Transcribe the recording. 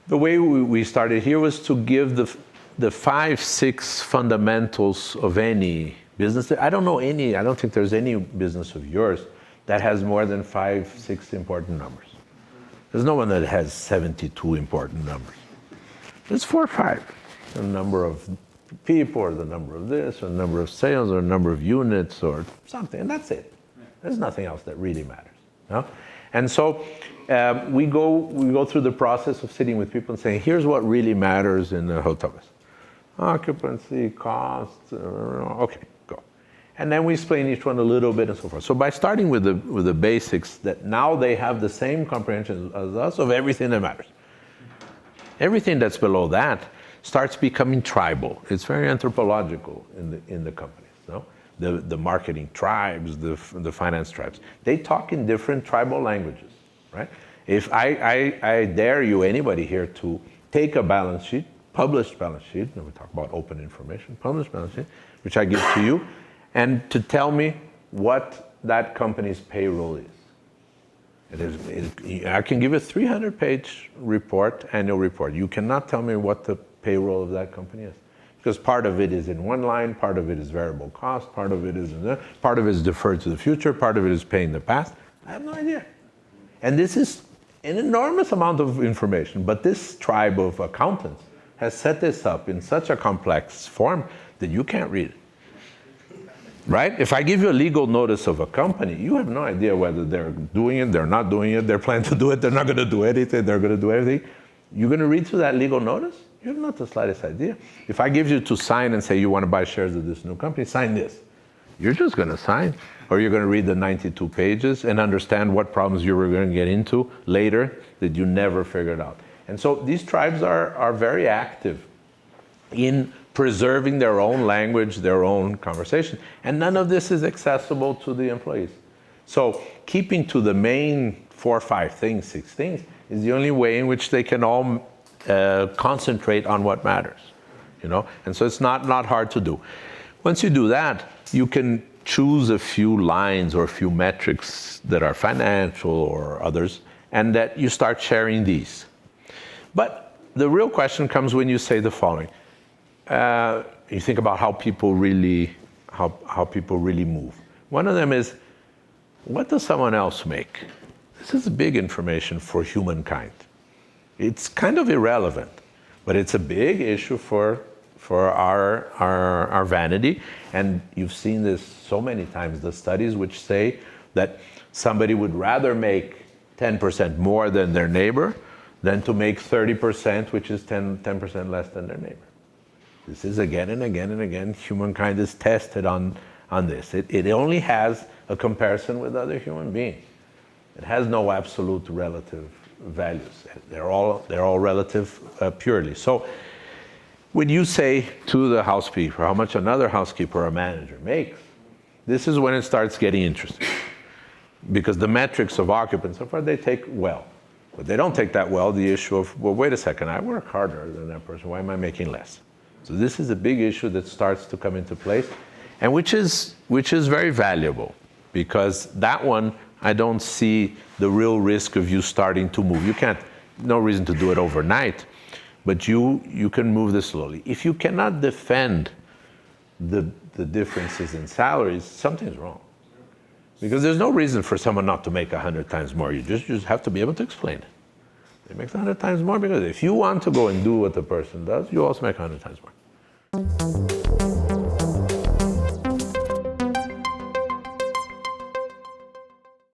The way we started here was to give the 5, 6 fundamentals of any business. I don't think there's any business of yours that has more than 5, 6 important numbers. There's no one that has 72 important numbers. There's 4 or 5. The number of people, or the number of this, or the number of sales, or the number of units, or something, and that's it. There's nothing else that really matters. No? And so we go through the process of sitting with people and saying, here's what really matters in the hotel business. Occupancy, costs, okay, go. And then we explain each one a little bit and so forth. So by starting with the basics, that now they have the same comprehension as us of everything that matters. Everything that's below that starts becoming tribal. It's very anthropological in the companies. No? The marketing tribes, the finance tribes. They talk in different tribal languages, right? If I dare you, anybody here, to take a balance sheet, published balance sheet, and we talk about open information, published balance sheet, which I give to you, and to tell me what that company's payroll is. I can give a 300-page report, annual report. You cannot tell me what the payroll of that company is. Because part of it is in one line, part of it is variable cost, part of it is in there, part of it is deferred to the future, part of it is paying the past. I have no idea. And this is an enormous amount of information, but this tribe of accountants has set this up in such a complex form that you can't read it. Right? If I give you a legal notice of a company, you have no idea whether they're doing it, they're not doing it, they're planning to do it, they're not going to do anything, they're going to do everything. You're going to read through that legal notice? You have not the slightest idea. If I give you to sign and say you want to buy shares of this new company, sign this. You're just going to sign. Or you're going to read the 92 pages and understand what problems you were going to get into later that you never figured out. And so these tribes are very active in preserving their own language, their own conversation. And none of this is accessible to the employees. So keeping to the main 4 or 5 things, 6 things, is the only way in which they can all concentrate on what matters. You know? And so it's not hard to do. Once you do that, you can choose a few lines or a few metrics that are financial or others, and that you start sharing these. But the real question comes when you say the following. You think about how people really move. One of them is, what does someone else make? This is big information for humankind. It's kind of irrelevant, but it's a big issue for our vanity. And you've seen this so many times, the studies which say that somebody would rather make 10% more than their neighbor than to make 30%, which is 10% less than their neighbor. This is again and again and again, humankind is tested on this. It only has a comparison with other human beings. It has no absolute relative values. They're all relative purely. So when you say to the housekeeper how much another housekeeper or manager makes, this is when it starts getting interesting. Because the metrics of occupancy, so far, they take well. But they don't take that well the issue of, well, wait a second, I work harder than that person, why am I making less? So this is a big issue that starts to come into place, and which is very valuable, because that one, I don't see the real risk of you starting to move. You can't, no reason to do it overnight, but you can move this slowly. If you cannot defend the differences in salaries, something's wrong. Because there's no reason for someone not to make 100 times more. You just have to be able to explain it. They make 100 times more because if you want to go and do what the person does, you also make 100 times more.